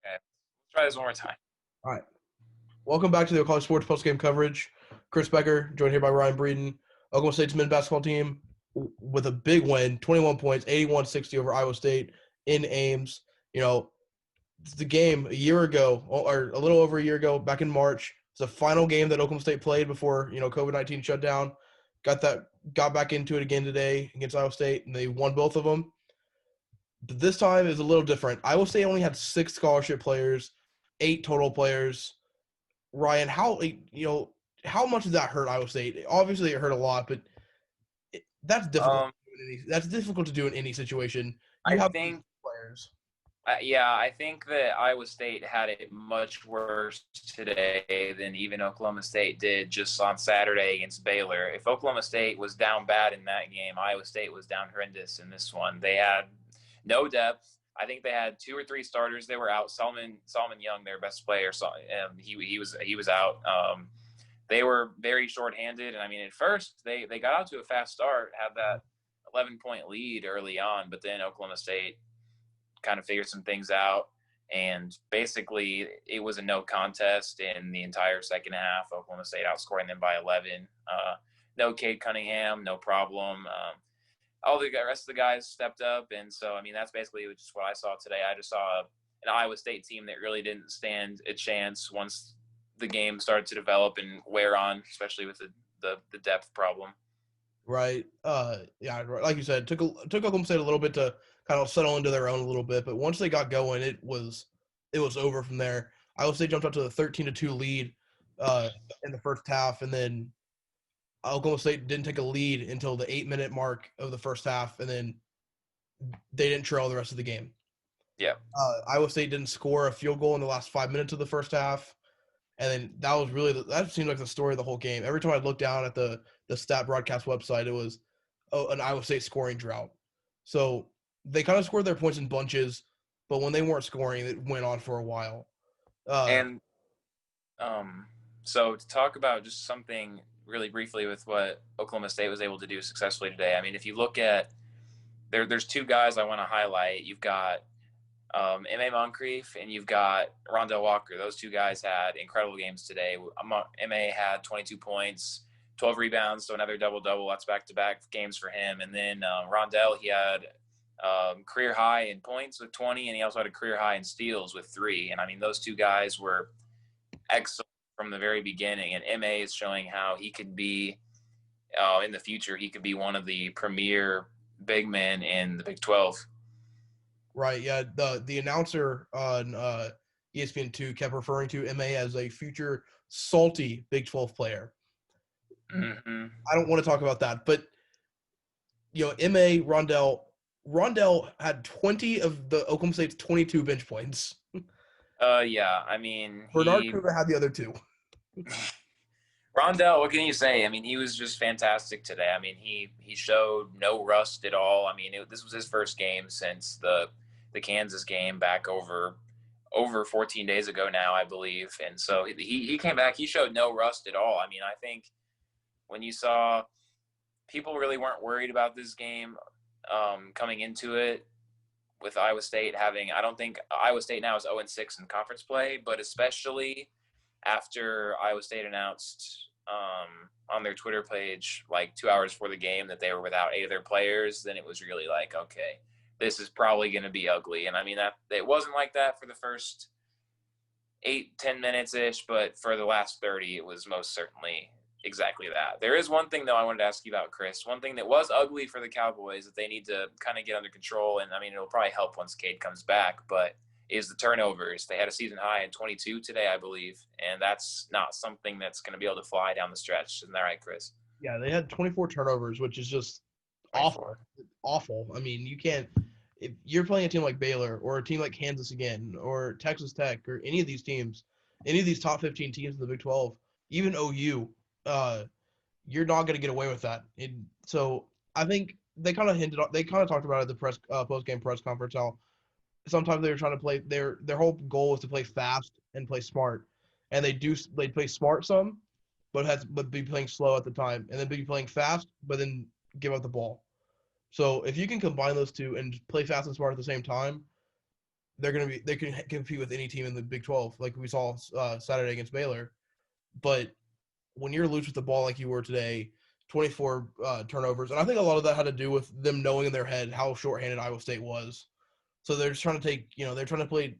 Okay, let's try this one more time. All right. Welcome back to the college sports postgame coverage. Chris Becker, joined here by Ryan Breeden. Oklahoma State's men's basketball team with a big win, 21 points, 81-60 over Iowa State in Ames. You know, the game a year ago, or a little over a year ago, back in March. It's the final game that Oklahoma State played before, COVID-19 shut down. Got back into it again today against Iowa State, and they won both of them. But this time is a little different. Iowa State only had 6 scholarship players, 8 total players. Ryan, how much does that hurt Iowa State? Obviously, it hurt a lot, but that's difficult. That's difficult to do in any situation. You I have think, players. I think that Iowa State had it much worse today than even Oklahoma State did just on Saturday against Baylor. If Oklahoma State was down bad in that game, Iowa State was down horrendous in this one. They had no depth. I think they had 2 or 3 starters. They were out. Solomon Young, their best player, he was out. They were very shorthanded, and I mean, at first they got out to a fast start, had that 11-point lead early on, but then Oklahoma State kind of figured some things out, and basically it was a no contest in the entire second half. Oklahoma State outscoring them by 11. No Cade Cunningham, no problem. All the rest of the guys stepped up, and so I mean that's basically just what I saw today. I just saw an Iowa State team that really didn't stand a chance once the game started to develop and wear on, especially with the depth problem. Right. Yeah. Like you said, it took Oklahoma State a little bit to kind of settle into their own a little bit, but once they got going, it was over from there. Iowa State jumped up to the 13-2 lead in the first half, and then Oklahoma State didn't take a lead until the 8-minute mark of the first half, and then they didn't trail the rest of the game. Yeah. Iowa State didn't score a field goal in the last 5 minutes of the first half, and then that seemed like the story of the whole game. Every time I looked down at the stat broadcast website, it was an Iowa State scoring drought. So they kind of scored their points in bunches, but when they weren't scoring, it went on for a while. So to talk about just something really briefly with what Oklahoma State was able to do successfully today. I mean, if you look at there's 2 guys I want to highlight. You've got M.A. Moncrief and you've got Rondell Walker. Those 2 guys had incredible games today. M.A. had 22 points, 12 rebounds, so another double-double. That's back-to-back games for him. And then Rondell, he had career high in points with 20, and he also had a career high in steals with 3. And, I mean, those 2 guys were excellent from the very beginning, and M.A. is showing how he could be in the future. He could be one of the premier big men in the Big 12. Right. Yeah. The announcer on ESPN2 kept referring to M.A. as a future salty Big 12 player. Mm-hmm. I don't want to talk about that, but M.A. Rondell had 20 of the Oklahoma State's 22 bench points. Yeah, I mean, Bernard Kruger had the other 2. Rondell, what can you say? I mean, he was just fantastic today. I mean, he showed no rust at all. I mean, this was his first game since the Kansas game back over 14 days ago now, I believe. And so he came back. He showed no rust at all. I mean, I think when you saw people really weren't worried about this game coming into it with Iowa State having – I don't think Iowa State now is 0-6 in conference play, but especially after Iowa State announced on their Twitter page like 2 hours before the game that they were without 8 of their players, then it was really like, okay, this is probably going to be ugly. And I mean, that it wasn't like that for the first 8-10 minutes-ish, but for the last 30, it was most certainly exactly that. There is one thing, though, I wanted to ask you about, Chris. One thing that was ugly for the Cowboys that they need to kind of get under control, and I mean, it'll probably help once Cade comes back, but is the turnovers. They had a season high in 22 today, I believe, and that's not something that's going to be able to fly down the stretch. Isn't that right, Chris? Yeah, they had 24 turnovers, which is just awful. I mean, you can't – if you're playing a team like Baylor or a team like Kansas again or Texas Tech or any of these teams, any of these top 15 teams in the Big 12, even OU, you're not going to get away with that. So I think they kind of talked about it at the post-game press conference how sometimes they were trying to play their whole goal was to play fast and play smart, and they play smart some, but be playing slow at the time, and then be playing fast, but then give up the ball. So if you can combine those 2 and play fast and smart at the same time, they can compete with any team in the Big 12, like we saw Saturday against Baylor. But when you're loose with the ball like you were today, 24 turnovers, and I think a lot of that had to do with them knowing in their head how shorthanded Iowa State was. So they're just trying to they're trying to play,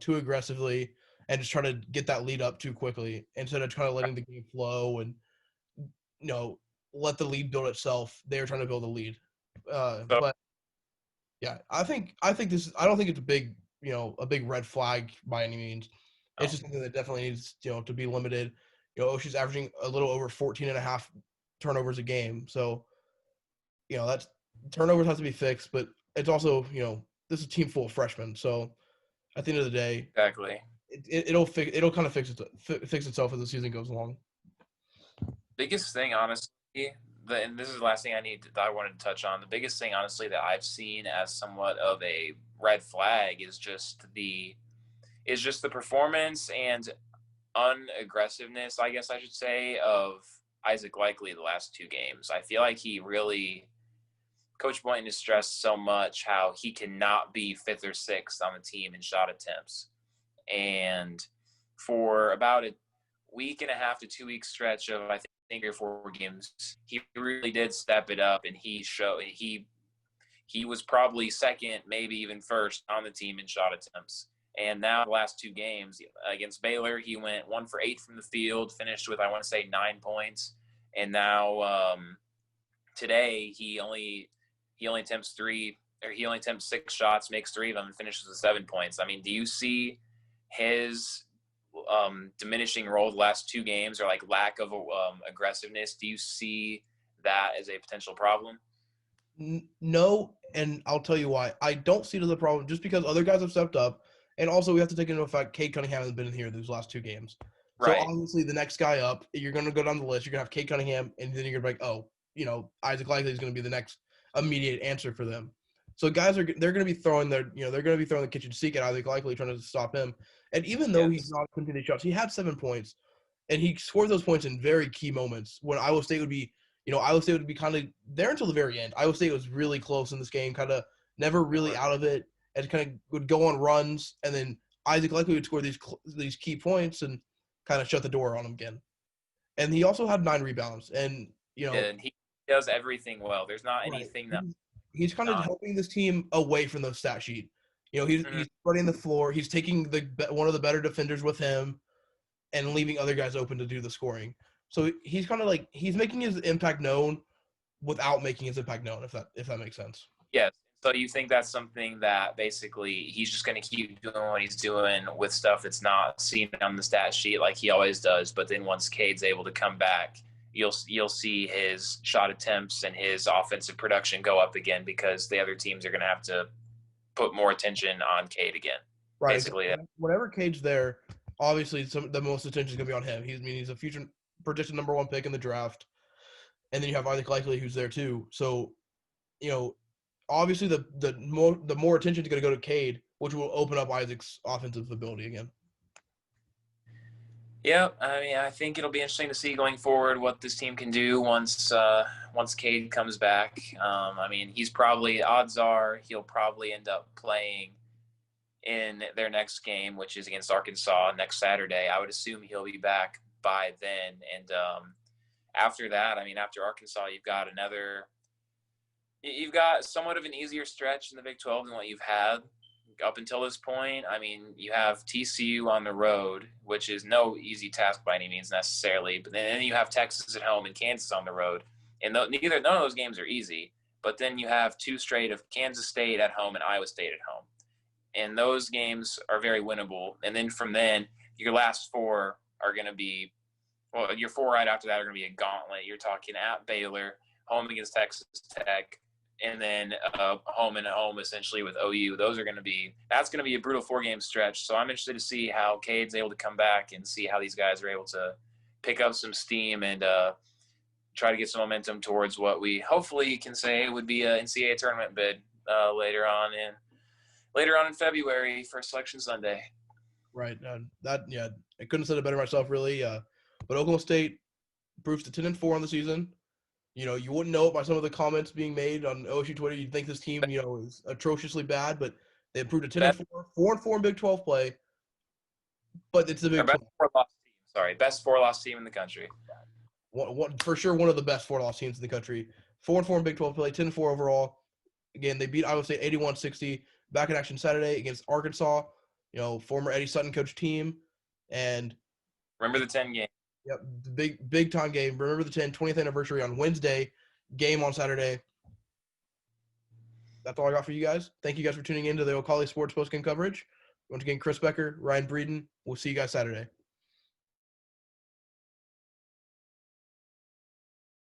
too aggressively and just trying to get that lead up too quickly instead of kind of letting the game flow and, let the lead build itself. They're trying to build a lead. So, But yeah, I think this. I don't think it's a big red flag by any means. It's no, just something that definitely needs, to be limited. OSU's averaging a little over 14 and a half turnovers a game. So, that's turnovers have to be fixed, but it's also, this is a team full of freshmen. So at the end of the day, exactly. it'll kind of fix itself as the season goes along. Biggest thing, honestly, and this is the last thing that I wanted to touch on. The biggest thing, honestly, that I've seen as somewhat of a red flag is just the performance and unaggressiveness, I guess I should say, of Isaac Likely the last two games. I feel like Coach Boynton has stressed so much how he cannot be fifth or sixth on the team in shot attempts. And for about a week and a half to 2 week stretch of, I think, 3 or 4 games, he really did step it up, and he was probably second, maybe even first on the team in shot attempts. And now the last 2 games against Baylor, he went 1 for 8 from the field, finished with, I want to say, 9 points. And now today he only attempts 6 shots, makes 3 of them, and finishes with 7 points. I mean, do you see his diminishing role the last 2 games, or like lack of aggressiveness? Do you see that as a potential problem? No, and I'll tell you why. I don't see it as a problem just because other guys have stepped up, and also we have to take into effect Cade Cunningham has been in here these last 2 games. So Right. obviously the next guy up, you're going to go down the list. You're going to have Cade Cunningham, and then you're going to be like, oh, Isaac Likely is going to be the next immediate answer for them. So guys they're going to be throwing the kitchen sink at Isaac Likely, trying to stop him. And even though he's Yes. not completing shots, he had 7 points, and he scored those points in very key moments when Iowa State would be kind of there until the very end. Iowa State was really close in this game, kind of never really out of it, and kind of would go on runs, and then Isaac Likely would score these key points and kind of shut the door on him again. And he also had 9 rebounds, and And he does everything well. There's not right, anything that he's kind of not. helping this team away from the stat sheet. He's Mhm. he's spreading the floor. He's taking one of the better defenders with him, and leaving other guys open to do the scoring. So he's kind of like he's making his impact known without making his impact known, if that makes sense. Yes. So you think that's something that basically he's just going to keep doing what he's doing with stuff that's not seen on the stat sheet like he always does. But then once Cade's able to come back, you'll see his shot attempts and his offensive production go up again because the other teams are going to have to put more attention on Cade again. Right. Basically, Whenever Cade's there, obviously the most attention is going to be on him. He's a future projected number 1 pick in the draft, and then you have Isaac Likely who's there too. So, obviously the more attention is going to go to Cade, which will open up Isaac's offensive ability again. yeah. I mean, I think it'll be interesting to see going forward what this team can do once Cade comes back. I mean, odds are he'll probably end up playing in their next game, which is against Arkansas next Saturday. I would assume he'll be back by then. And after that, I mean, after Arkansas, you've got somewhat of an easier stretch in the Big 12 than what you've had up until this point. I mean, you have TCU on the road, which is no easy task by any means necessarily. But then you have Texas at home and Kansas on the road. And none of those games are easy. But then you have 2 straight of Kansas State at home and Iowa State at home. And those games are very winnable. And then from then, your last 4 are going to be – well, your 4 right after that are going to be a gauntlet. You're talking at Baylor, home against Texas Tech, and then home and home essentially with OU. That's going to be a brutal 4-game stretch. So I'm interested to see how Cade's able to come back and see how these guys are able to pick up some steam and try to get some momentum towards what we hopefully can say would be an NCAA tournament bid later on in February for Selection Sunday. Right. I couldn't have said it better myself, really. But Oklahoma State proves to 10-4 on the season. You wouldn't know it by some of the comments being made on OSU Twitter. You'd think this team, is atrociously bad, but They improved to 10 and Best 4, 4-4 in Big 12 play, but it's the or Big best 12. four loss team. Sorry, best four loss team in the country. For sure, one of the best 4-loss teams in the country. 4-4 in Big 12 play, 10-4 overall. Again, they beat Iowa State 81-60. Back in action Saturday against Arkansas. Former Eddie Sutton coach team, and Remember the 10 game. yep, the big time game. Remember the 20th anniversary on Wednesday. Game on Saturday. That's all I got for you guys. Thank you guys for tuning in to the O'Colly Sports postgame coverage. Once again, Chris Becker, Ryan Breeden. We'll see you guys Saturday.